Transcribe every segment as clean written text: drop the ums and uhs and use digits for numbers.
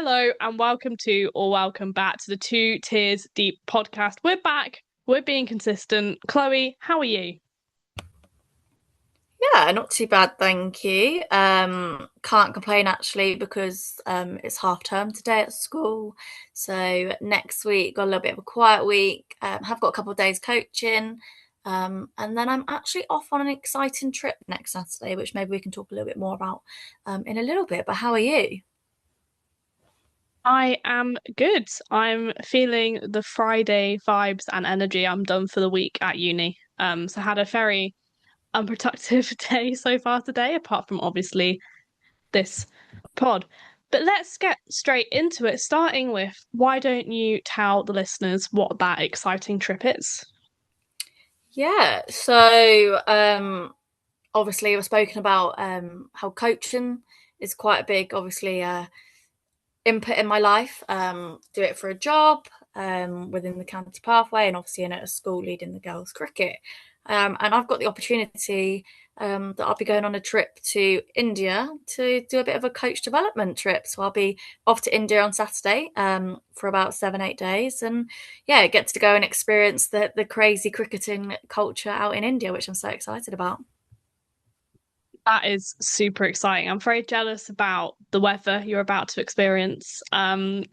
Hello and welcome to or welcome back to the Two Tiers Deep podcast. We're back. We're being consistent. Chloe, how are you? Yeah, not too bad, thank you. Can't complain actually because it's half term today at school. So next week got a little bit of a quiet week. Have got a couple of days coaching. And then I'm actually off on an exciting trip next Saturday, which maybe we can talk a little bit more about in a little bit. But how are you? I am good. I'm feeling the Friday vibes and energy. I'm done for the week at uni. So I had a very unproductive day so far today, apart from obviously this pod. But let's get straight into it, starting with why don't you tell the listeners what that exciting trip is? Yeah, so obviously we've spoken about how coaching is quite a big, obviously, input in my life. Do it for a job within the county pathway, and obviously in at a school leading the girls' cricket. And I've got the opportunity that I'll be going on a trip to India to do a bit of a coach development trip. So I'll be off to India on Saturday for about 7, 8 days, and yeah, get to go and experience the crazy cricketing culture out in India, which I'm so excited about. That is super exciting. I'm very jealous about the weather you're about to experience. But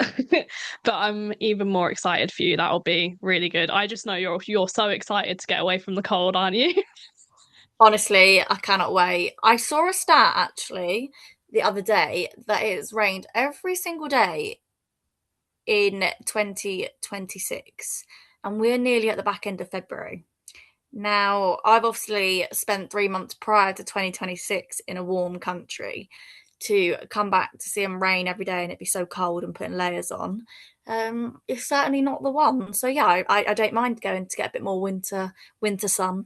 I'm even more excited for you. That'll be really good. I just know you're so excited to get away from the cold, aren't you? Honestly, I cannot wait. I saw a stat actually the other day that it's rained every single day in 2026, and we're nearly at the back end of February. Now, I've obviously spent 3 months prior to 2026 in a warm country. To come back to see them rain every day and it be so cold and putting layers on, it's certainly not the one. So yeah, I don't mind going to get a bit more winter sun.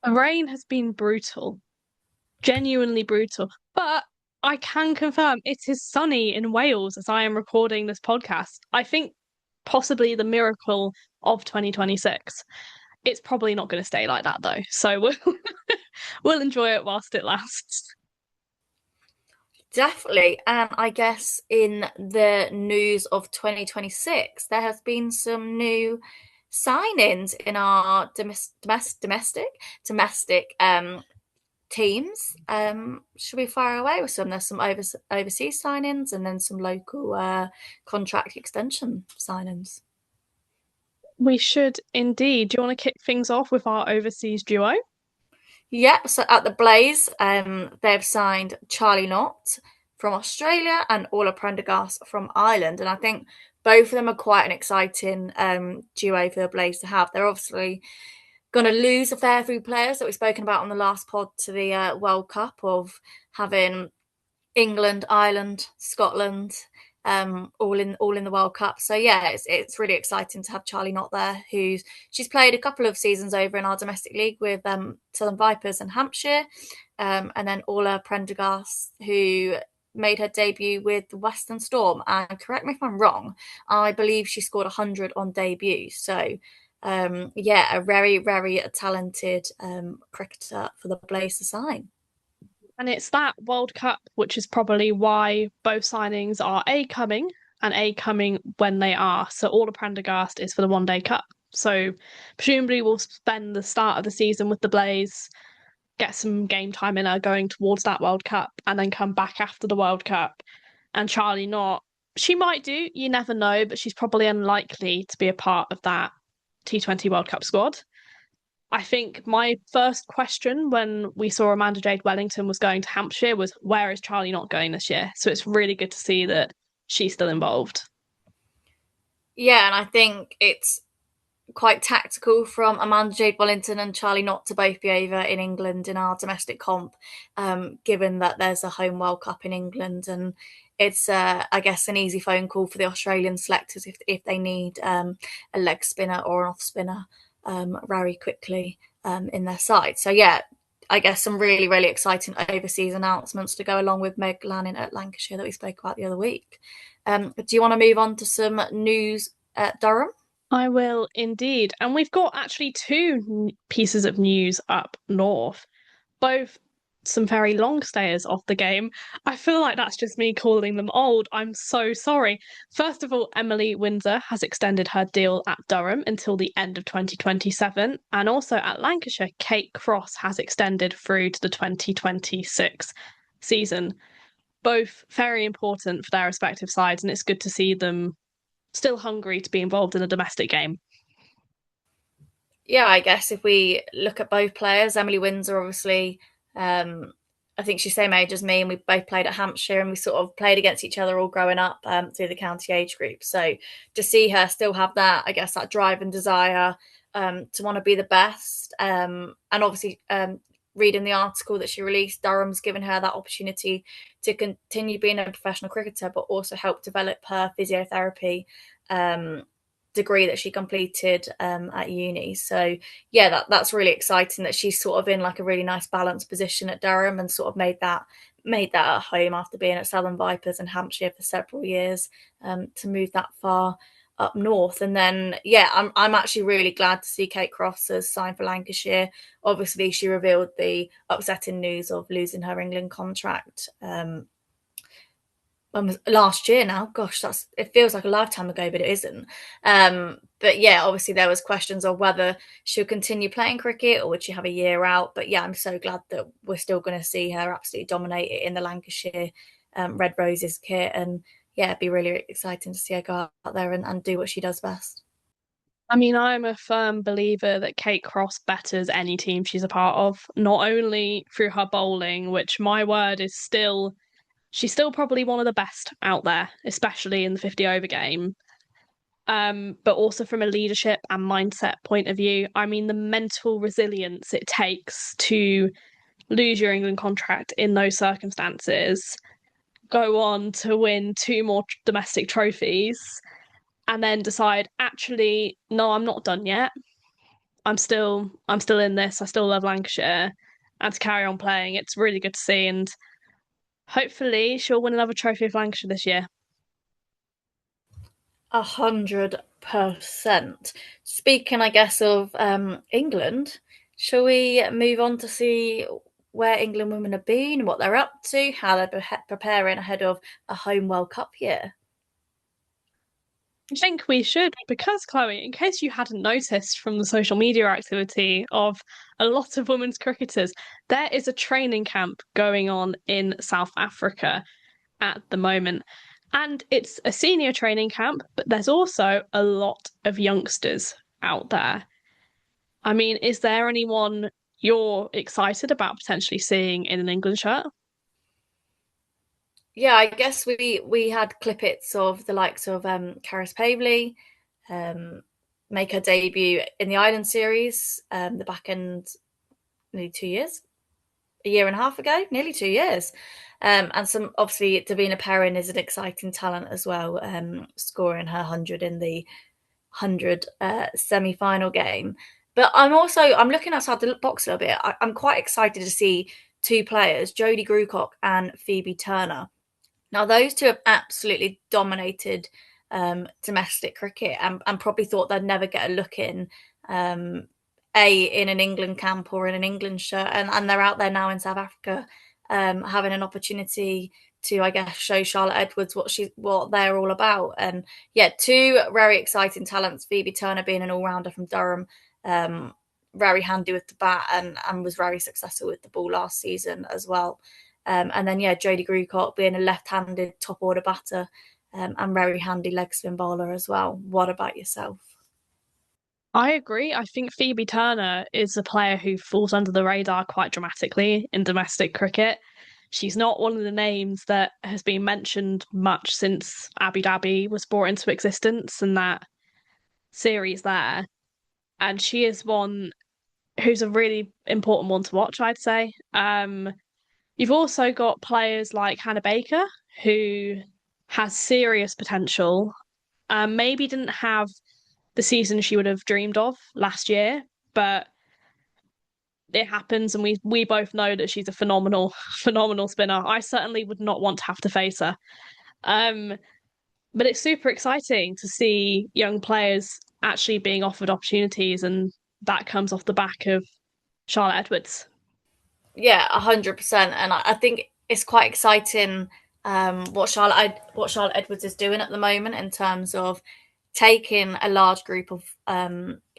The rain has been brutal, genuinely brutal. But I can confirm it is sunny in Wales as I am recording this podcast. I think possibly the miracle of 2026. It's probably not going to stay like that though. So we'll enjoy it whilst it lasts. Definitely. And I guess in the news of 2026, there has been some new signings in our domestic teams. Should we fire away with some? There's some overseas signings and then some local contract extension signings. We should indeed. Do you want to kick things off with our overseas duo? Yep, so at the Blaze, they've signed Charlie Knott from Australia and Ola Prendergast from Ireland. And I think both of them are quite an exciting duo for the Blaze to have. They're obviously going to lose a fair few players that we've spoken about on the last pod to the World Cup, of having England, Ireland, Scotland, all in the World Cup. So yeah, it's really exciting to have Charlie Knott there. She's played a couple of seasons over in our domestic league with Southern Vipers and Hampshire, and then Orla Prendergast, who made her debut with the Western Storm. And correct me if I'm wrong, I believe she scored 100 on debut. So yeah, a very very talented cricketer for the Blaze to sign. And it's that World Cup, which is probably why both signings are A coming and A coming when they are. So all of Prendergast is for the One Day Cup. So presumably we'll spend the start of the season with the Blaze, get some game time in her going towards that World Cup, and then come back after the World Cup. And Charlie not, she might do, you never know, but she's probably unlikely to be a part of that T20 World Cup squad. I think my first question when we saw Amanda Jade Wellington was going to Hampshire was, where is Charlie not going this year? So it's really good to see that she's still involved. Yeah, and I think it's quite tactical from Amanda Jade Wellington and Charlie not to both be over in England in our domestic comp, given that there's a home World Cup in England, and it's I guess an easy phone call for the Australian selectors if they need a leg spinner or an off spinner very quickly in their side. So yeah. I guess some really, really exciting overseas announcements to go along with Meg Lanning at Lancashire that we spoke about the other week. Do you want to move on to some news at Durham? I will indeed. And we've got actually two pieces of news up north, both some very long stayers off the game. I feel like that's just me calling them old. I'm so sorry. First of all, Emily Windsor has extended her deal at Durham until the end of 2027. And also at Lancashire, Kate Cross has extended through to the 2026 season. Both very important for their respective sides, and it's good to see them still hungry to be involved in a domestic game. Yeah, I guess if we look at both players, Emily Windsor obviously, I think she's the same age as me, and we both played at Hampshire, and we sort of played against each other all growing up through the county age group. So to see her still have that, I guess, that drive and desire to want to be the best, and obviously reading the article that she released, Durham's given her that opportunity to continue being a professional cricketer, but also help develop her physiotherapy degree that she completed at uni. So yeah, that's really exciting that she's sort of in like a really nice balanced position at Durham and sort of made that at home after being at Southern Vipers and Hampshire for several years, to move that far up north. And then yeah, I'm actually really glad to see Kate Cross has signed for Lancashire. Obviously, she revealed the upsetting news of losing her England contract last year now. Gosh, that's it feels like a lifetime ago, but it isn't. But yeah, obviously there was questions of whether she'll continue playing cricket or would she have a year out. But yeah, I'm so glad that we're still going to see her absolutely dominate it in the Lancashire Red Roses kit, and yeah, it'd be really exciting to see her go out there and do what she does best. I mean, I'm a firm believer that Kate Cross betters any team she's a part of, not only through her bowling, which my word is still, she's still probably one of the best out there, especially in the 50 over game. But also from a leadership and mindset point of view. I mean, the mental resilience it takes to lose your England contract in those circumstances, go on to win two more domestic trophies, and then decide, actually, no, I'm not done yet. I'm still in this. I still love Lancashire, and to carry on playing, it's really good to see. And hopefully, she'll win another trophy of Lancashire this year. 100%. Speaking, I guess, of England, shall we move on to see where England women have been, what they're up to, how they're preparing ahead of a home World Cup year? I think we should, because Chloe, in case you hadn't noticed from the social media activity of a lot of women's cricketers, there is a training camp going on in South Africa at the moment. And it's a senior training camp, but there's also a lot of youngsters out there. I mean, is there anyone you're excited about potentially seeing in an England shirt? Yeah, I guess we had clippets of the likes of Caris Pavley um, make her debut in the Island series, the back end nearly 2 years, a year and a half ago, nearly 2 years. And some obviously Davina Perrin is an exciting talent as well, scoring her 100 in the 100 semi-final game. But I'm looking outside the box a little bit. I'm quite excited to see two players, Jodie Grucock and Phoebe Turner. Now, those two have absolutely dominated domestic cricket, and probably thought they'd never get a look in, in an England camp or in an England shirt. And they're out there now in South Africa, having an opportunity to, I guess, show Charlotte Edwards what they're all about. And yeah, two very exciting talents. Phoebe Turner being an all rounder from Durham, very handy with the bat, and was very successful with the ball last season as well. And then yeah, Jodie Grucock being a left-handed top order batter, and very handy leg spin bowler as well. What about yourself? I agree. I think Phoebe Turner is a player who falls under the radar quite dramatically in domestic cricket. She's not one of the names that has been mentioned much since Abu Dhabi was brought into existence and that series there. And she is one who's a really important one to watch, I'd say. You've also got players like Hannah Baker, who has serious potential. Maybe didn't have the season she would have dreamed of last year, but it happens, and we both know that she's a phenomenal, phenomenal spinner. I certainly would not want to have to face her. Um, but it's super exciting to see young players actually being offered opportunities, and that comes off the back of Charlotte Edwards. Yeah, 100%. And I think it's quite exciting what Charlotte Edwards is doing at the moment in terms of taking a large group of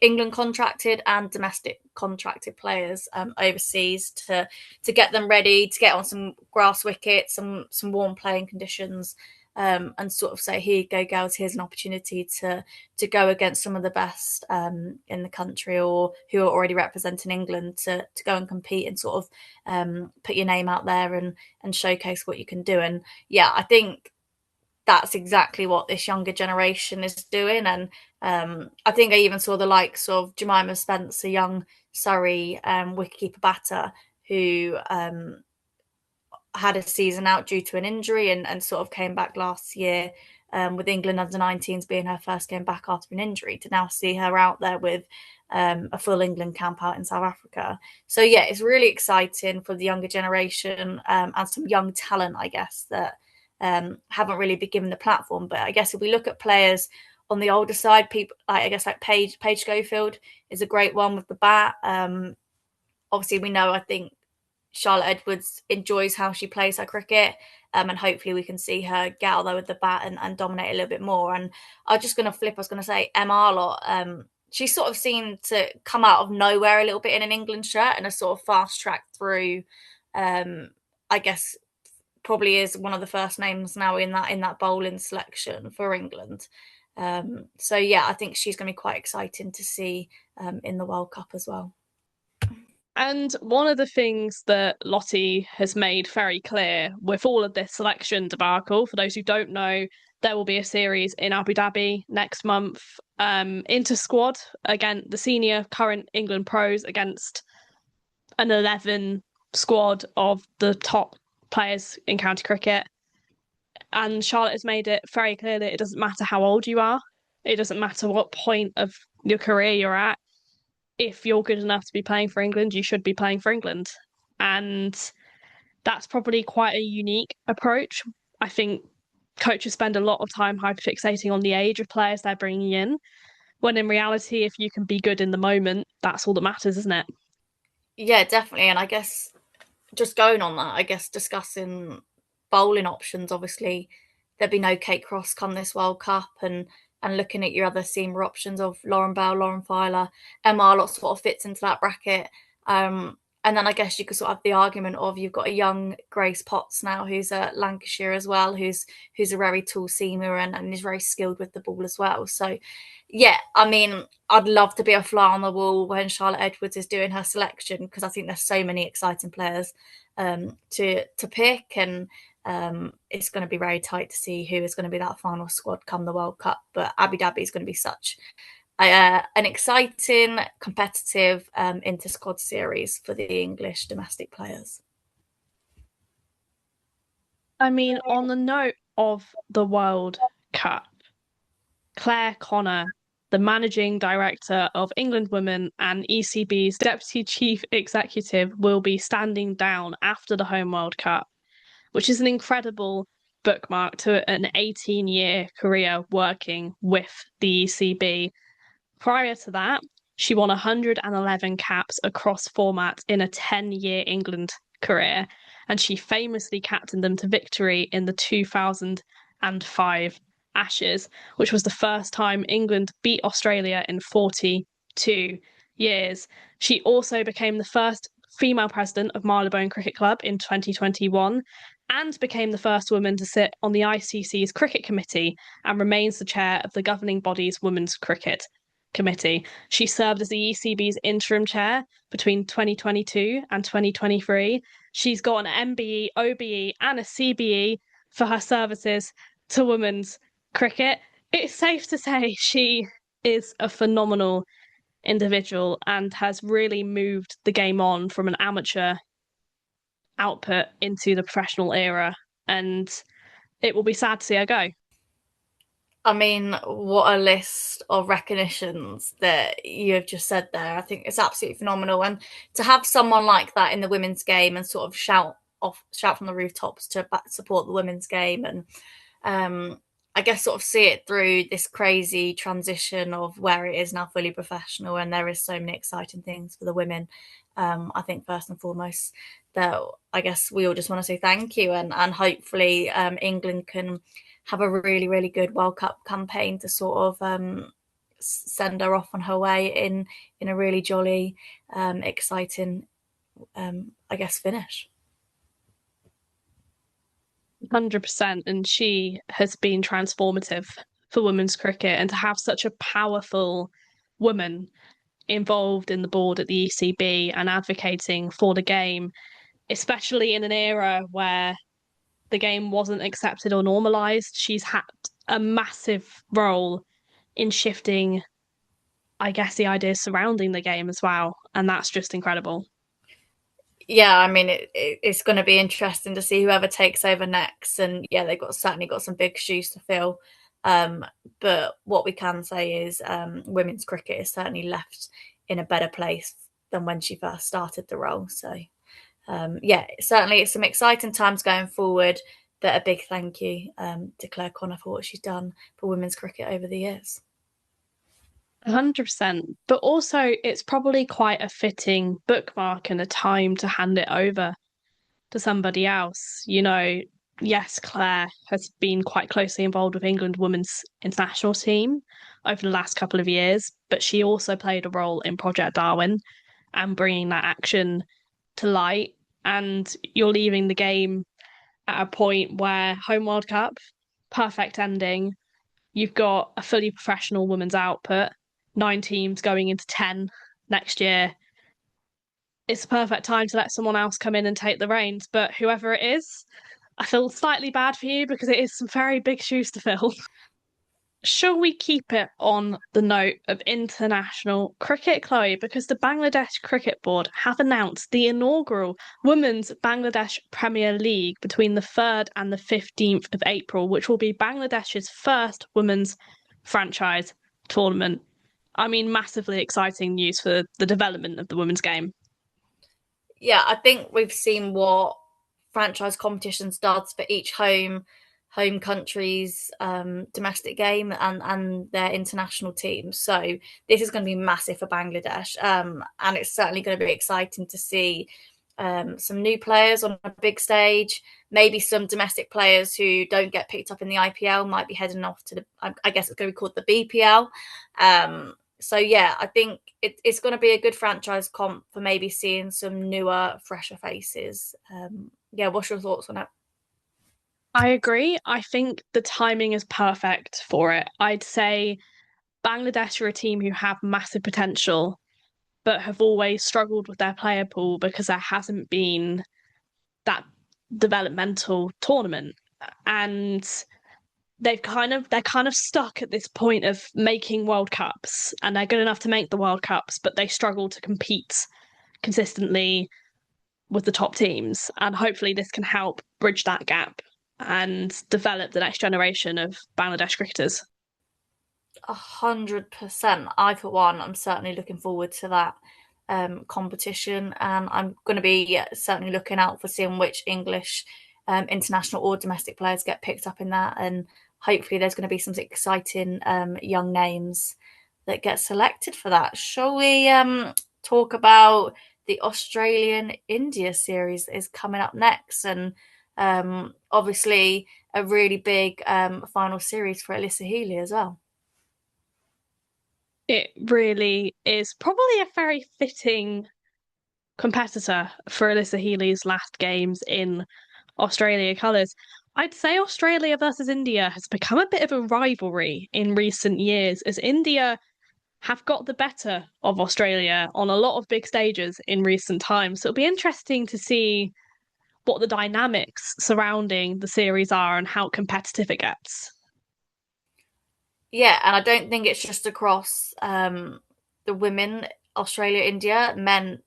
England contracted and domestic contracted players overseas to get them ready to get on some grass wickets, some warm playing conditions, and sort of say, "Here you go, girls. Here's an opportunity to go against some of the best in the country or who are already representing England to go and compete and sort of put your name out there and showcase what you can do." And yeah, I think that's exactly what this younger generation is doing. And I think I even saw the likes of Jemima Spencer, young Surrey wicketkeeper batter, who had a season out due to an injury and sort of came back last year with England under 19s being her first game back after an injury, to now see her out there with a full England camp out in South Africa. So yeah, it's really exciting for the younger generation and some young talent, I guess, that haven't really been given the platform. But I guess if we look at players on the older side, people like, I guess like Paige Schofield is a great one with the bat. Obviously, we know, I think Charlotte Edwards enjoys how she plays her cricket, and hopefully we can see her get out there with the bat and dominate a little bit more. And I was just going to flip. I was going to say Emma Arlott. She sort of seemed to come out of nowhere a little bit in an England shirt and a sort of fast track through. I guess probably is one of the first names now in that bowling selection for England. So yeah, I think she's going to be quite exciting to see in the World Cup as well. And one of the things that Lottie has made very clear with all of this selection debacle, for those who don't know, there will be a series in Abu Dhabi next month, inter squad, again, the senior current England pros against an 11 squad of the top players in county cricket. And Charlotte has made it very clear that it doesn't matter how old you are, it doesn't matter what point of your career you're at. If you're good enough to be playing for England, you should be playing for England. And that's probably quite a unique approach. I think coaches spend a lot of time hyperfixating on the age of players they're bringing in, when in reality, if you can be good in the moment, that's all that matters, isn't it? Yeah, definitely. And I guess just going on that, I guess discussing bowling options. Obviously, there'd be no Kate Cross come this World Cup, and looking at your other seamer options of Lauren Bell, Lauren Filer, Emma Arlott sort of fits into that bracket. And then I guess you could sort of have the argument of you've got a young Grace Potts now who's at Lancashire as well, who's a very tall seamer and is very skilled with the ball as well. So yeah, I mean, I'd love to be a fly on the wall when Charlotte Edwards is doing her selection, because I think there's so many exciting players to pick, and it's going to be very tight to see who is going to be that final squad come the World Cup. But Abu Dhabi is going to be such an exciting, competitive inter squad series for the English domestic players. I mean, on the note of the World Cup, Clare Connor, the managing director of England Women and ECB's deputy chief executive, will be standing down after the home World Cup, which is an incredible bookmark to an 18-year career working with the ECB. Prior to that, she won 111 caps across formats in a 10-year England career, and she famously captained them to victory in the 2005 Ashes, which was the first time England beat Australia in 42 years. She also became the first female president of Marylebone Cricket Club in 2021 and became the first woman to sit on the ICC's cricket committee and remains the chair of the governing body's women's cricket committee. She served as the ECB's interim chair between 2022 and 2023. She's got an MBE, OBE, and a CBE for her services to women's cricket. It's safe to say she is a phenomenal individual and has really moved the game on from an amateur output into the professional era. And it will be sad to see her go. I mean, what a list of recognitions that you have just said there. I think it's absolutely phenomenal. And to have someone like that in the women's game and sort of shout from the rooftops to support the women's game, and I guess sort of see it through this crazy transition of where it is now fully professional and there is so many exciting things for the women. I think first and foremost, that I guess we all just want to say thank you, and hopefully England can have a really, really good World Cup campaign to sort of send her off on her way in a really jolly, exciting, I guess, finish. 100%. And she has been transformative for women's cricket. And to have such a powerful woman involved in the board at the ECB and advocating for the game, especially in an era where the game wasn't accepted or normalized, she's had a massive role in shifting, I guess, the ideas surrounding the game as well. And that's just incredible. Yeah, I mean, it's going to be interesting to see whoever takes over next. And yeah, they've got certainly got some big shoes to fill. Um, but what we can say is women's cricket is certainly left in a better place than when she first started the role. So yeah, certainly it's some exciting times going forward. But a big thank you to Clare Connor for what she's done for women's cricket over the years. 100%. But also, it's probably quite a fitting bookmark and a time to hand it over to somebody else. Yes, Claire has been quite closely involved with England women's international team over the last couple of years, but she also played a role in Project Darwin and bringing that action to light. And you're leaving the game at a point where Home World Cup, perfect ending. You've got a fully professional women's output, 9 teams going into 10 next year. It's a perfect time to let someone else come in and take the reins. But whoever it is, I feel slightly bad for you because it is some very big shoes to fill. Shall we keep it on the note of international cricket, Chloe? Because the Bangladesh Cricket Board have announced the inaugural Women's Bangladesh Premier League between the 3rd and the 15th of April, which will be Bangladesh's first women's franchise tournament. I mean, massively exciting news for the development of the women's game. Yeah, I think we've seen what franchise competitions does for each home country's domestic game and their international teams. So this is going to be massive for Bangladesh, and it's certainly going to be exciting to see some new players on a big stage. Maybe some domestic players who don't get picked up in the IPL might be heading off to I guess it's going to be called the BPL. So yeah, I think it's going to be a good franchise comp for maybe seeing some newer, fresher faces. Yeah, what's your thoughts on it? I agree. I think the timing is perfect for it. I'd say Bangladesh are a team who have massive potential, but have always struggled with their player pool because there hasn't been that developmental tournament. And they're kind of stuck at this point of making World Cups, and they're good enough to make the World Cups, but they struggle to compete consistently with the top teams. And hopefully this can help bridge that gap and develop the next generation of Bangladesh cricketers. 100%. I, for one, I'm certainly looking forward to that competition, and I'm going to be certainly looking out for seeing which English international or domestic players get picked up in that, and hopefully there's going to be some exciting young names that get selected for that. Shall we talk about the Australian India series that is coming up next, and obviously a really big final series for Alyssa Healy as well. It really is probably a very fitting competitor for Alyssa Healy's last games in Australia colours. I'd say Australia versus India has become a bit of a rivalry in recent years as India have got the better of Australia on a lot of big stages in recent times. So it'll be interesting to see what the dynamics surrounding the series are and how competitive it gets. Yeah, and I don't think it's just across the women Australia India, men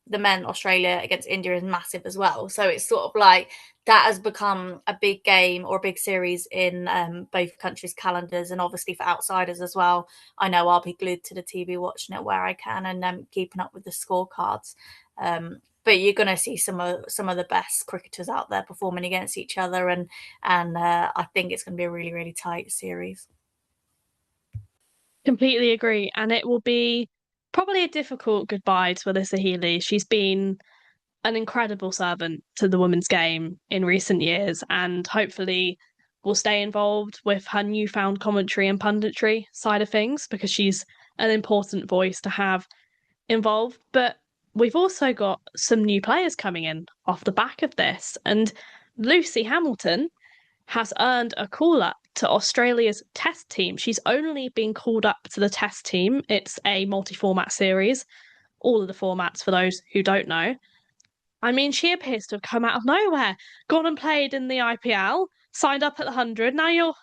Australia against India is massive as well. So it's sort of like that has become a big game or a big series in both countries' calendars, and obviously for outsiders as well. I know I'll be glued to the TV watching it where I can and keeping up with the scorecards. But you're going to see some of the best cricketers out there performing against each other, and I think it's going to be a really really tight series. Completely agree. And it will be probably a difficult goodbye to Alyssa Healy. She's been an incredible servant to the women's game in recent years and hopefully will stay involved with her newfound commentary and punditry side of things because she's an important voice to have involved. But we've also got some new players coming in off the back of this. And Lucy Hamilton has earned a call up to Australia's test team. She's only been called up to the test team. It's a multi format series, all of the formats for those who don't know. I mean, she appears to have come out of nowhere, gone and played in the IPL, signed up at the 100. Now you're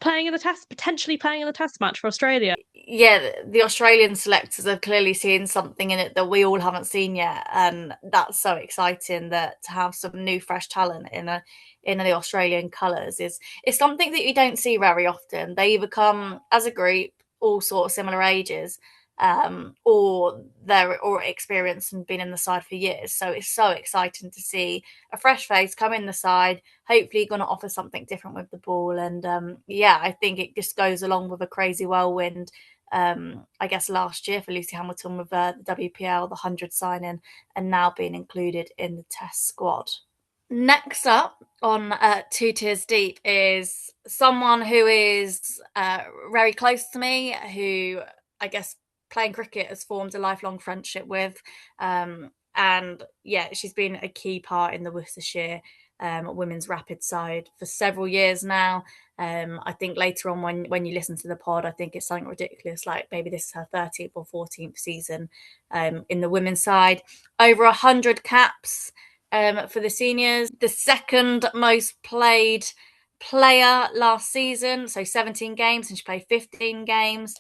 playing in the test, potentially playing in the test match for Australia. Yeah, the Australian selectors have clearly seen something in it that we all haven't seen yet, and that's so exciting that to have some new fresh talent in the Australian colours is something that you don't see very often. They either come as a group, all sort of similar ages, or they're or experienced and been in the side for years. So it's so exciting to see a fresh face come in the side. Hopefully, going to offer something different with the ball, and yeah, I think it just goes along with a crazy whirlwind. I guess last year for Lucy Hamilton with the WPL, the 100 signing, and now being included in the test squad. Next up on Two Tiers Deep is someone who is very close to me, who I guess playing cricket has formed a lifelong friendship with. And yeah, she's been a key part in the Worcestershire women's rapid side for several years now. I think later on when you listen to the pod, I think it's something ridiculous, like maybe this is her 13th or 14th season in the women's side. Over 100 caps for the seniors, the second most played player last season, so 17 games, and she played 15 games.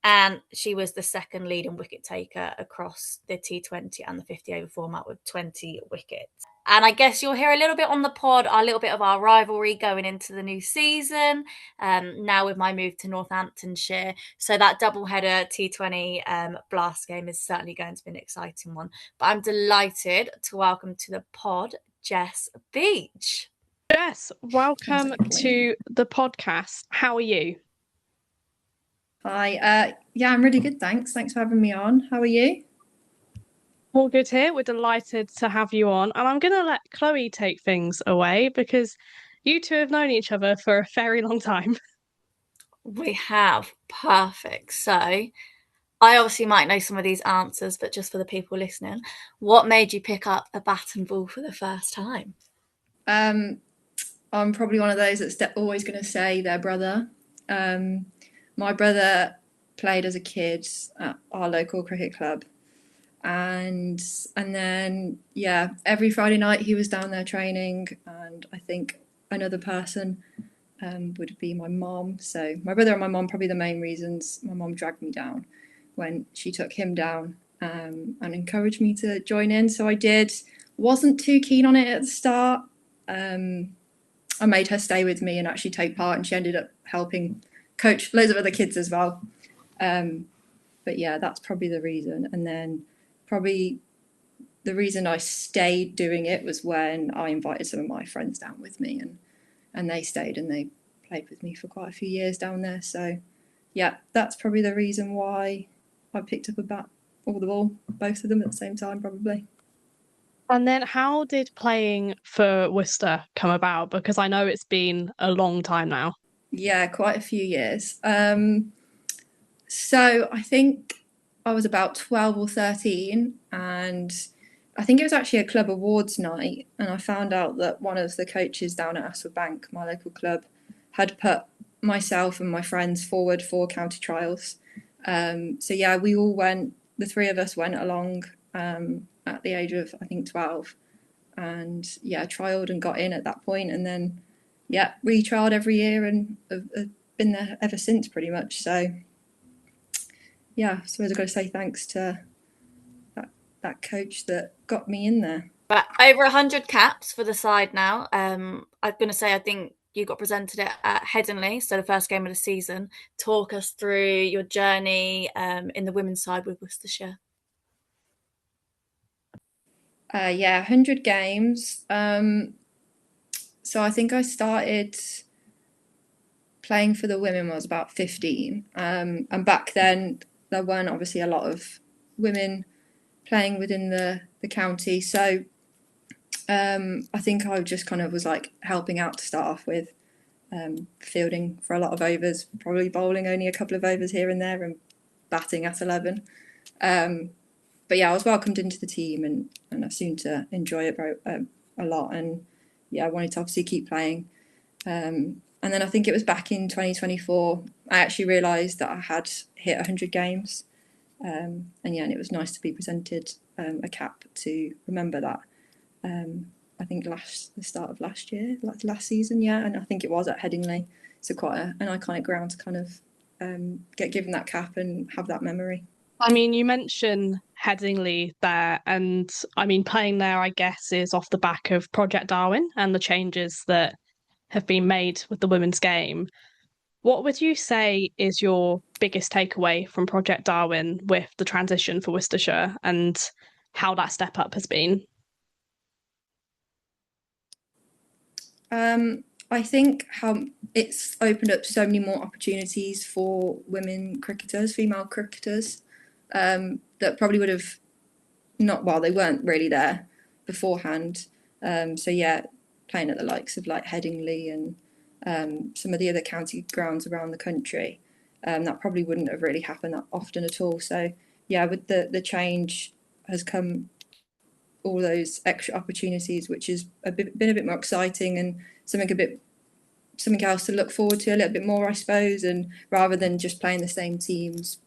And she was the second leading wicket taker across the T20 and the 50 over format with 20 wickets. And I guess you'll hear a little bit on the pod, a little bit of our rivalry going into the new season, now with my move to Northamptonshire. So that doubleheader T20 Blast game is certainly going to be an exciting one. But I'm delighted to welcome to the pod Jess Beach. Jess, welcome to the podcast. How are you? Hi. Yeah, I'm really good, thanks. Thanks for having me on. How are you? All good here. We're delighted to have you on. And I'm going to let Chloe take things away because you two have known each other for a very long time. We have. Perfect. So I obviously might know some of these answers, but just for the people listening, what made you pick up a bat and ball for the first time? I'm probably one of those that's always going to say their brother. My brother played as a kid at our local cricket club, and then yeah, every Friday night he was down there training, and I think another person would be my mom. So my brother and my mom, probably the main reasons. My mom dragged me down when she took him down and encouraged me to join in. So I did. Wasn't too keen on it at the start. I made her stay with me and actually take part, and she ended up helping coach loads of other kids as well. But yeah, that's probably the reason. And then probably the reason I stayed doing it was when I invited some of my friends down with me, and they stayed and they played with me for quite a few years down there. So yeah, that's probably the reason why I picked up a bat or the ball, both of them at the same time probably. And then how did playing for Worcester come about? Because I know it's been a long time now. Yeah, quite a few years. So I think I was about 12 or 13, and I think it was actually a club awards night, and I found out that one of the coaches down at Asford Bank, my local club, had put myself and my friends forward for county trials. So yeah, we all went, the three of us went along at the age of, I think, 12, and yeah, trialled and got in at that point, and then yeah, retrialled every year and have been there ever since pretty much. So yeah, I suppose I've got to say thanks to that coach that got me in there. But over 100 caps for the side now. I'm going to say I think you got presented it at Headingley, so the first game of the season. Talk us through your journey in the women's side with Worcestershire. Yeah, 100 games. So I think I started playing for the women when I was about 15. And back then, there weren't obviously a lot of women playing within the county. So I think I just kind of was like helping out to start off with, fielding for a lot of overs, probably bowling only a couple of overs here and there, and batting at 11. But yeah, I was welcomed into the team, and I seemed to enjoy it a lot. And yeah, I wanted to obviously keep playing. And then I think it was back in 2024, I actually realised that I had hit 100 games. And yeah, and it was nice to be presented a cap to remember that. I think the start of last year, like last season, yeah, and I think it was at Headingley. So quite an iconic ground to kind of get given that cap and have that memory. I mean, you mentioned Headingley there, and I mean, playing there, I guess, is off the back of Project Darwin and the changes that have been made with the women's game. What would you say is your biggest takeaway from Project Darwin with the transition for Worcestershire and how that step up has been? I think how it's opened up so many more opportunities for women cricketers, female cricketers, that probably would have not, well, they weren't really there beforehand. So yeah, playing at the likes of like Headingley and some of the other county grounds around the country, that probably wouldn't have really happened that often at all. So yeah, with the change has come all those extra opportunities, which has been a bit more exciting and something else to look forward to a little bit more, I suppose. And rather than just playing the same teams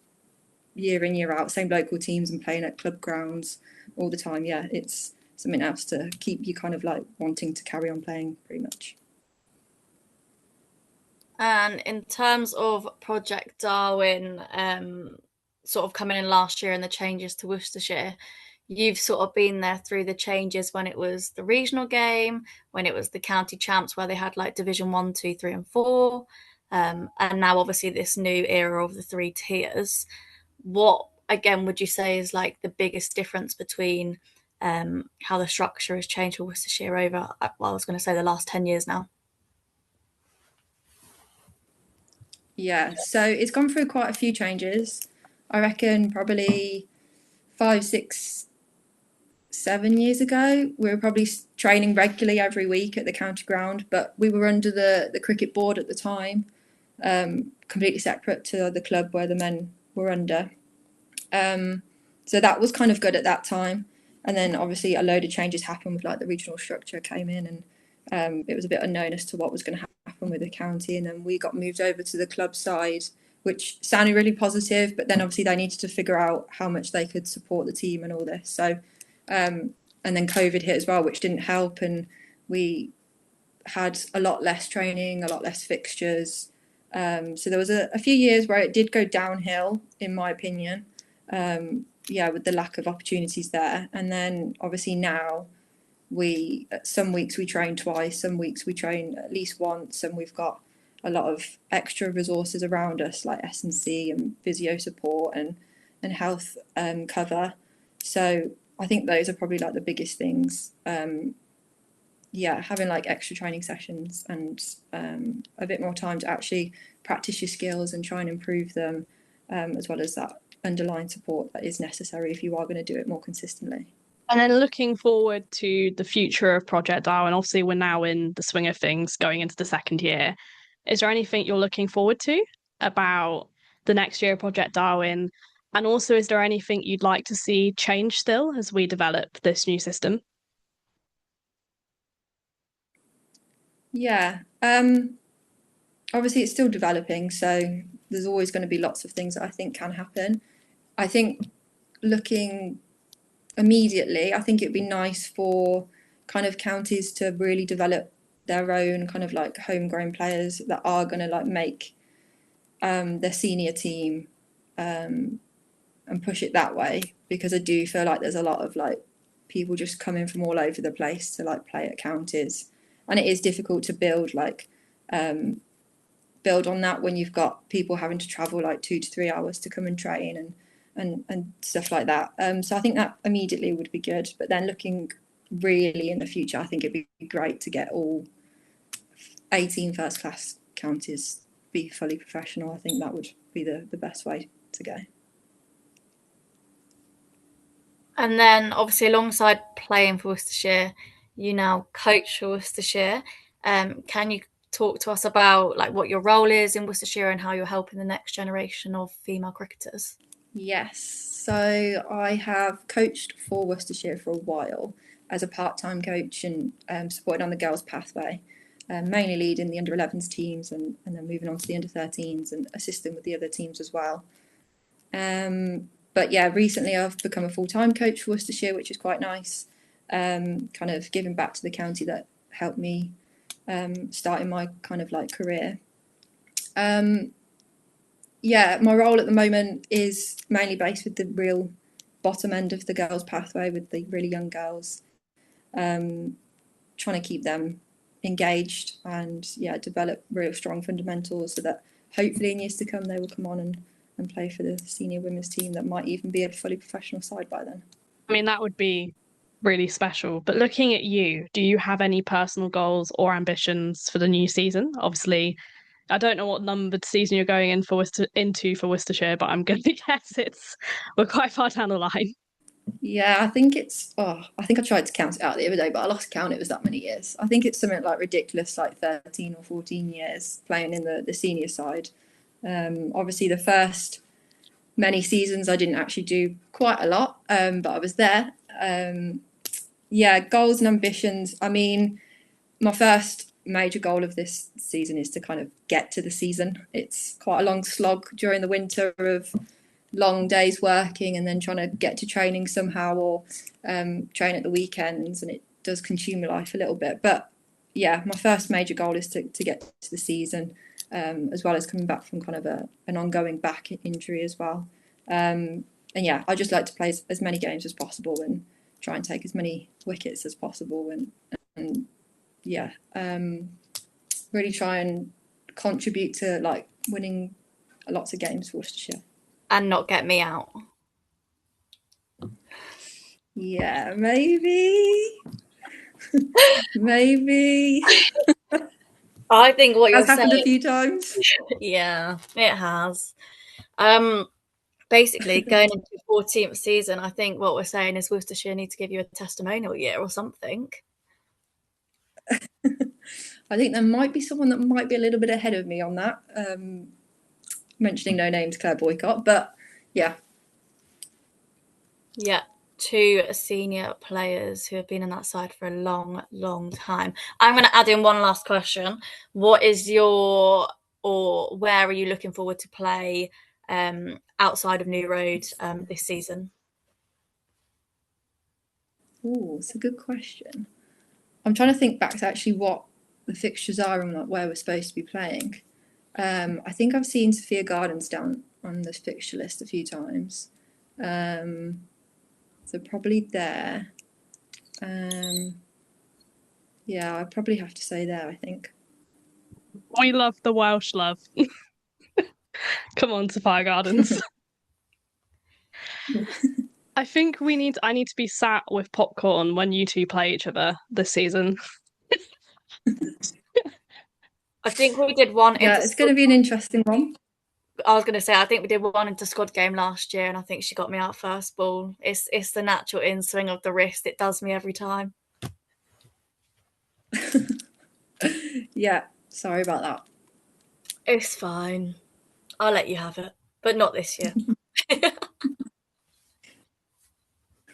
year in year out, same local teams, and playing at club grounds all the time, yeah, it's something else to keep you kind of like wanting to carry on playing, pretty much. And in terms of Project Darwin, sort of coming in last year and the changes to Worcestershire, you've sort of been there through the changes when it was the regional game, when it was the county champs where they had like Division 1, 2, 3, and 4, and now obviously this new era of the three tiers. What again would you say is like the biggest difference between how the structure has changed for Worcestershire over, well, I was going to say the last 10 years now? Yeah, so it's gone through quite a few changes. I reckon probably 5, 6, 7 years ago, we were probably training regularly every week at the county ground, but we were under the cricket board at the time, completely separate to the club where the men were under. So that was kind of good at that time. And then obviously a load of changes happened with like the regional structure came in, and it was a bit unknown as to what was going to happen with the county. And then we got moved over to the club side, which sounded really positive, but then obviously they needed to figure out how much they could support the team and all this. So, and then COVID hit as well, which didn't help. And we had a lot less training, a lot less fixtures. So there was a few years where it did go downhill, in my opinion. Yeah, with the lack of opportunities there. And then obviously now some weeks we train twice, some weeks we train at least once, and we've got a lot of extra resources around us like S&C and physio support and health cover. So I think those are probably like the biggest things. Yeah, having like extra training sessions and a bit more time to actually practice your skills and try and improve them, as well as that underlying support that is necessary if you are going to do it more consistently. And then looking forward to the future of Project Darwin, obviously we're now in the swing of things going into the second year. Is there anything you're looking forward to about the next year of Project Darwin? And also, is there anything you'd like to see change still as we develop this new system? Yeah, obviously it's still developing, so there's always going to be lots of things that I think can happen. I think looking immediately, I think it'd be nice for kind of counties to really develop their own kind of like homegrown players that are going to like make their senior team, and push it that way, because I do feel like there's a lot of like people just coming from all over the place to like play at counties, and it is difficult to build on that when you've got people having to travel like 2 to 3 hours to come and train and stuff like that. So I think that immediately would be good. But then looking really in the future, I think it'd be great to get all 18 first class counties be fully professional. I think that would be the best way to go. And then obviously alongside playing for Worcestershire, you now coach for Worcestershire. Can you talk to us about like what your role is in Worcestershire and how you're helping the next generation of female cricketers? Yes, so I have coached for Worcestershire for a while as a part-time coach and supported on the girls' pathway, mainly leading the under-11s teams and then moving on to the under-13s and assisting with the other teams as well. But yeah, recently I've become a full-time coach for Worcestershire, which is quite nice, kind of giving back to the county that helped me start in my kind of like career. Yeah, my role at the moment is mainly based with the real bottom end of the girls' pathway with the really young girls, trying to keep them engaged and develop real strong fundamentals so that hopefully in years to come they will come on and play for the senior women's team that might even be a fully professional side by then. I mean, that would be really special. But looking at you, do you have any personal goals or ambitions for the new season? Obviously, I don't know what numbered season you're going in for for Worcestershire, but I'm going to guess we're quite far down the line. Yeah, I think I think I tried to count it out the other day, but I lost count. It was that many years. I think it's something like ridiculous, like 13 or 14 years playing in the senior side. Obviously, the first many seasons I didn't actually do quite a lot, but I was there. Goals and ambitions. I mean, my first major goal of this season is to kind of get to the season. It's quite a long slog during the winter of long days working and then trying to get to training somehow or train at the weekends, and it does consume your life a little bit. But yeah, my first major goal is to get to the season, as well as coming back from kind of an ongoing back injury as well. And yeah, I just like to play as many games as possible and try and take as many wickets as possible and really try and contribute to like winning lots of games for Worcestershire. And not get me out. Yeah, maybe. Maybe. I think what you're That's happened saying, a few times. yeah, it has. Basically, going into the 14th season, I think what we're saying is Worcestershire need to give you a testimonial year or something. I think there might be someone that might be a little bit ahead of me on that. Mentioning no names, Claire Boycott, but yeah. Yeah, two senior players who have been on that side for a long, long time. I'm going to add in one last question. What is where are you looking forward to play outside of New Road this season? Oh, it's a good question. I'm trying to think back to actually what the fixtures are and like where we're supposed to be playing. I think I've seen Sophia Gardens down on the fixture list a few times. So probably there. Yeah, I'd probably have to say there, I think. We love the Welsh love. Come on, Sophia Gardens. I think I need to be sat with popcorn when you two play each other this season. I think we did one. Yeah, it's going to be an interesting one. I was going to say, I think we did one into squad game last year, and I think she got me out first ball. It's the natural in swing of the wrist. It does me every time. Yeah, sorry about that. It's fine. I'll let you have it, but not this year.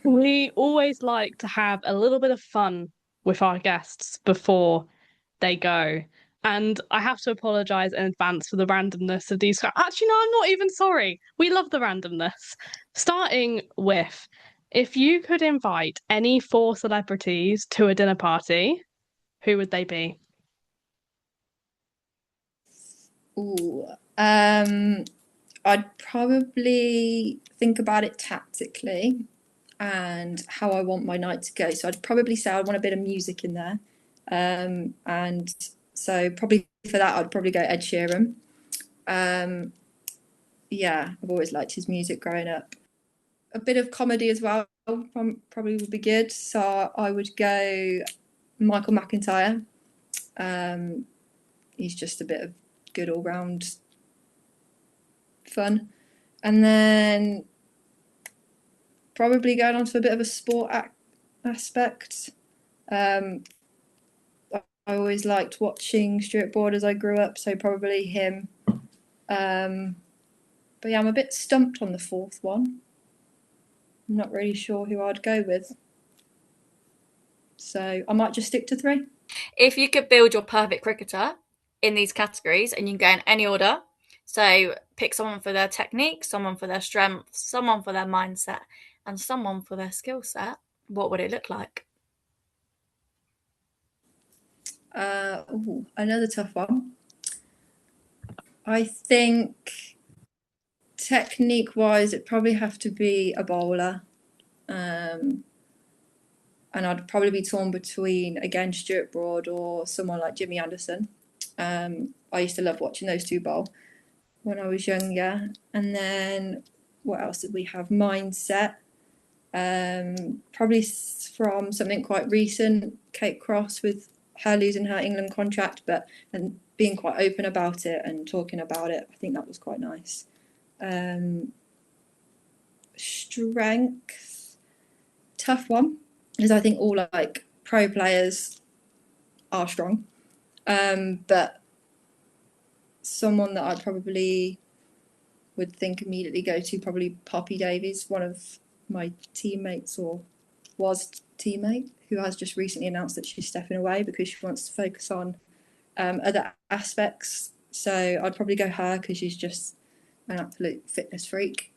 We always like to have a little bit of fun with our guests before they go. And I have to apologise in advance for the randomness of these. Actually, no, I'm not even sorry. We love the randomness. Starting with, if you could invite any 4 celebrities to a dinner party, who would they be? Ooh, I'd probably think about it tactically and how I want my night to go. So I'd probably say I want a bit of music in there. And so probably for that, I'd probably go Ed Sheeran. Yeah, I've always liked his music growing up. A bit of comedy as well probably would be good. So I would go Michael McIntyre. He's just a bit of good all-round fun. And then probably going on to a bit of a sport aspect. I always liked watching Stuart Broad as I grew up, so probably him. But yeah, I'm a bit stumped on the fourth one. I'm not really sure who I'd go with. So I might just stick to 3. If you could build your perfect cricketer in these categories, and you can go in any order, so pick someone for their technique, someone for their strength, someone for their mindset, and someone for their skill set, what would it look like? Another tough one. I think technique-wise, it'd probably have to be a bowler. And I'd probably be torn between, again, Stuart Broad or someone like Jimmy Anderson. I used to love watching those two bowl when I was younger. And then what else did we have? Mindset. Probably from something quite recent, Kate Cross, with her losing her England contract, and being quite open about it and talking about it. I think that was quite nice. Strength, tough one, because I think all like pro players are strong. But someone that I probably would think immediately go to, probably Poppy Davies, one of my teammates, or was teammate, who has just recently announced that she's stepping away because she wants to focus on other aspects. So I'd probably go her because she's just an absolute fitness freak.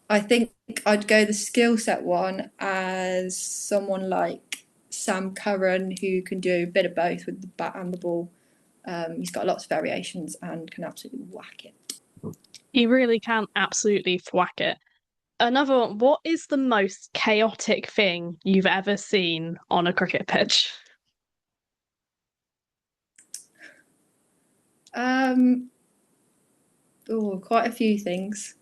I think I'd go the skill set one as someone like Sam Curran, who can do a bit of both with the bat and the ball. He's got lots of variations and can absolutely whack it. He really can absolutely thwack it. Another one, what is the most chaotic thing you've ever seen on a cricket pitch? Quite a few things.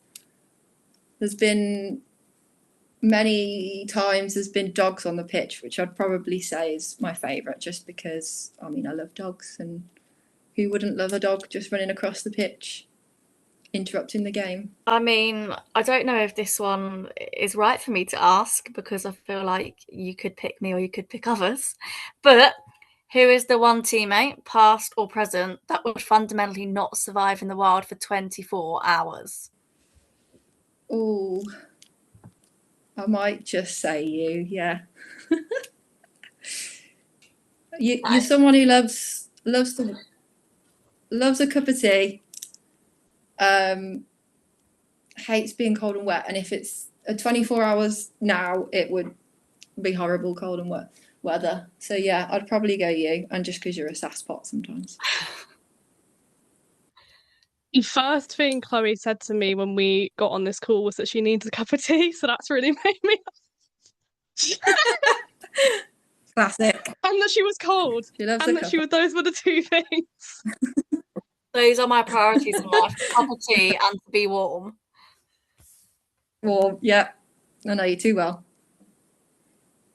There's been many times there's been dogs on the pitch, which I'd probably say is my favourite, just because, I mean, I love dogs, and who wouldn't love a dog just running across the pitch, interrupting the game? I mean, I don't know if this one is right for me to ask, because I feel like you could pick me or you could pick others. But who is the one teammate, past or present, that would fundamentally not survive in the wild for 24 hours? Oh, I might just say you, yeah. You're someone who loves a cup of tea, hates being cold and wet, and if it's 24 hours now, it would be horrible cold and wet weather. So yeah, I'd probably go you, and just because you're a sasspot sometimes. The first thing Chloe said to me when we got on this call was that she needs a cup of tea, so that's really made me Classic. and that she was cold. She loves And a that cup. those were the two things. Those are my priorities in life: a cup of tea and to be warm. Well, yeah, I know you too well.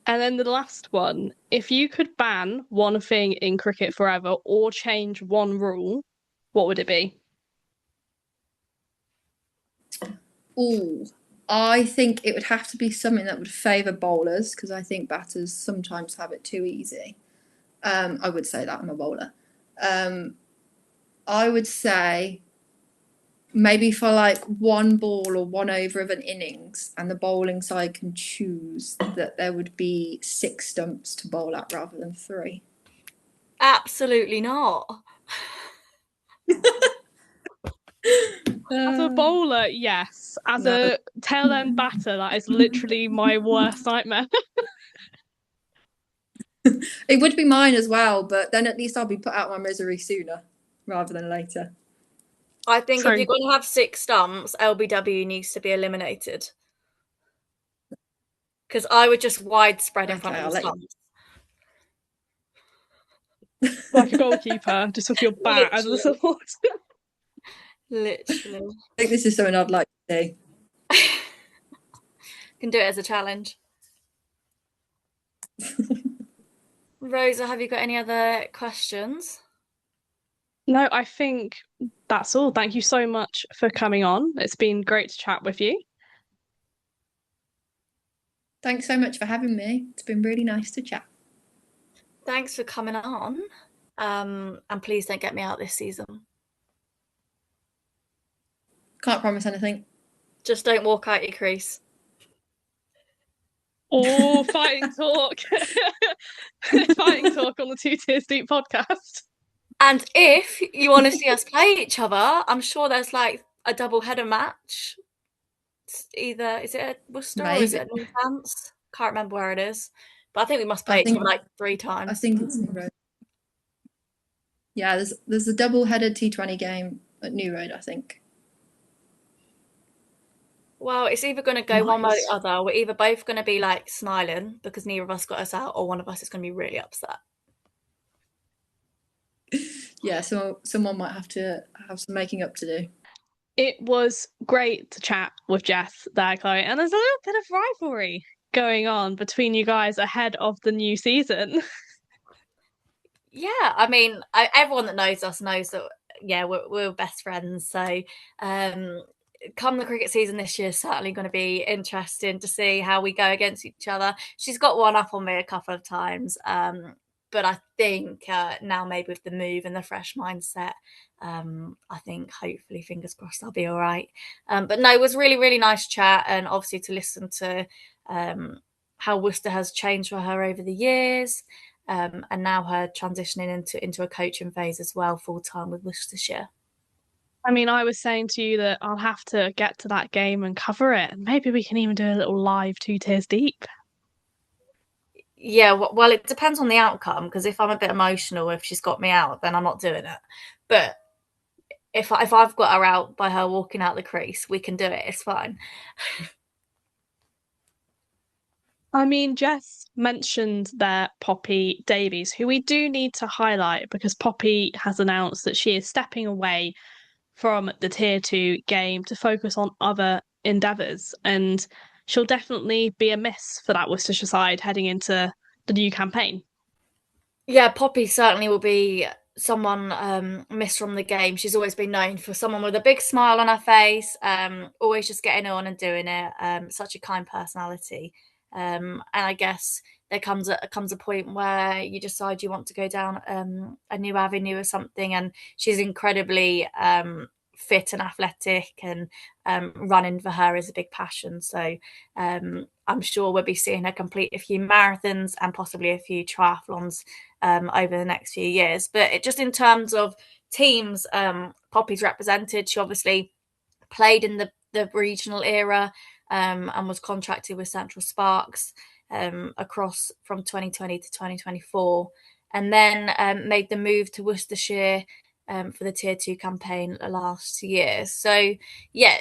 And then the last one, if you could ban one thing in cricket forever or change one rule, what would it be? Oh, I think it would have to be something that would favour bowlers, because I think batters sometimes have it too easy. I would say that I'm a bowler. I would say maybe for like one ball or one over of an innings, and the bowling side can choose, that there would be 6 stumps to bowl at rather than 3. Absolutely not. As a bowler, yes. As No. a tail end batter, that is literally my worst nightmare. It would be mine as well, but then at least I'll be put out of my misery sooner rather than later. I think So, if you're going to have 6 stumps, LBW needs to be eliminated. Because I would just widespread in front of the stumps. like a goalkeeper, just with your bat as a support. Literally. I think this is something I'd like to see. Can do it as a challenge. Rosa, have you got any other questions? No, I think that's all. Thank you so much for coming on. It's been great to chat with you. Thanks so much for having me. It's been really nice to chat. Thanks for coming on. And please don't get me out this season. Can't promise anything. Just don't walk out your crease. Oh, fighting talk. Fighting talk on the Two Tiers Deep podcast. And if you want to see us play each other, I'm sure there's like a double header match. It's either, is it at Worcester or is it at Northants? Can't remember where it is. But I think we must play each other like 3 times. I think it's New Road. Yeah, there's a double-headed T20 game at New Road, I think. Well, it's either going to go one way or the other. We're either both going to be like smiling because neither of us got us out, or one of us is going to be really upset. Yeah, so someone might have to have some making up to do. It was great to chat with Jess there, Chloe, and there's a little bit of rivalry going on between you guys ahead of the new season. Yeah, I mean, everyone that knows us knows that, yeah, we're best friends. So come the cricket season this year, certainly going to be interesting to see how we go against each other. She's got one up on me a couple of times, but I think now maybe with the move and the fresh mindset, I think hopefully, fingers crossed, I'll be all right. But no, it was really, really nice chat, and obviously to listen to how Worcester has changed for her over the years, and now her transitioning into a coaching phase as well, full time with Worcestershire. I mean, I was saying to you that I'll have to get to that game and cover it, and maybe we can even do a little live Two Tiers Deep. Yeah, well, it depends on the outcome, because if I'm a bit emotional, if she's got me out, then I'm not doing it. But if I've got her out by her walking out the crease, we can do it. It's fine. I mean, Jess mentioned there Poppy Davies, who we do need to highlight because Poppy has announced that she is stepping away from the Tier 2 game to focus on other endeavours, and she'll definitely be a miss for that Worcestershire side heading into the new campaign. Yeah, Poppy certainly will be someone missed from the game. She's always been known for someone with a big smile on her face, always just getting on and doing it. Such a kind personality. And I guess there comes a point where you decide you want to go down a new avenue or something, and she's incredibly fit and athletic, and running for her is a big passion. So I'm sure we'll be seeing her complete a few marathons and possibly a few triathlons over the next few years. But just in terms of teams Poppy's represented, she obviously played in the regional era and was contracted with Central Sparks across from 2020 to 2024, and then made the move to Worcestershire for the Tier 2 campaign last year. So yeah,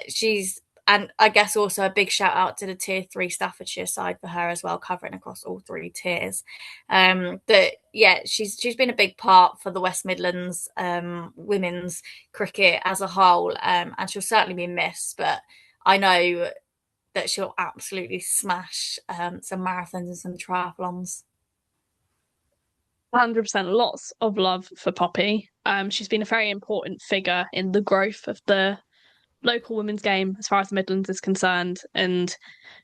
and I guess also a big shout out to the Tier 3 Staffordshire side for her as well, covering across all 3 tiers. But yeah, she's been a big part for the West Midlands women's cricket as a whole, and she'll certainly be missed. But I know that she'll absolutely smash some marathons and some triathlons. 100%, lots of love for Poppy. She's been a very important figure in the growth of the local women's game as far as the Midlands is concerned, and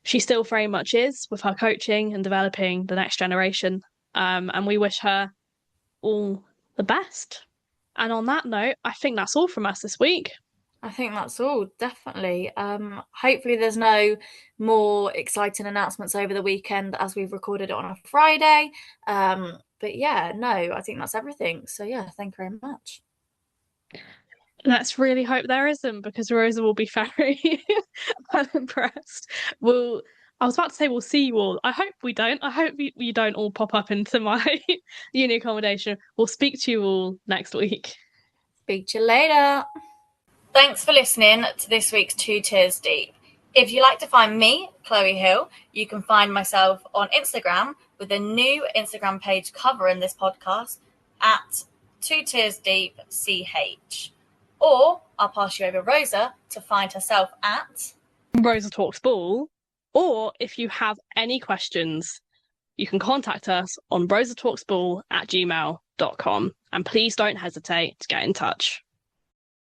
she still very much is with her coaching and developing the next generation, and we wish her all the best. And on that note, I think that's all from us this week. I think that's all, definitely. Hopefully there's no more exciting announcements over the weekend, as we've recorded it on a Friday. But yeah, no, I think that's everything. So yeah, thank you very much. Let's really hope there isn't, because Rosa will be very unimpressed. I was about to say we'll see you all. I hope we don't. I hope you don't all pop up into my uni accommodation. We'll speak to you all next week. Speak to you later. Thanks for listening to this week's Two Tiers Deep. If you like to find me, Chloe Hill, you can find myself on Instagram with a new Instagram page covering this podcast at Two Tiers Deep CH. Or I'll pass you over Rosa to find herself at Rosa Talks Ball. Or if you have any questions, you can contact us on rosatalksball@gmail.com. And please don't hesitate to get in touch.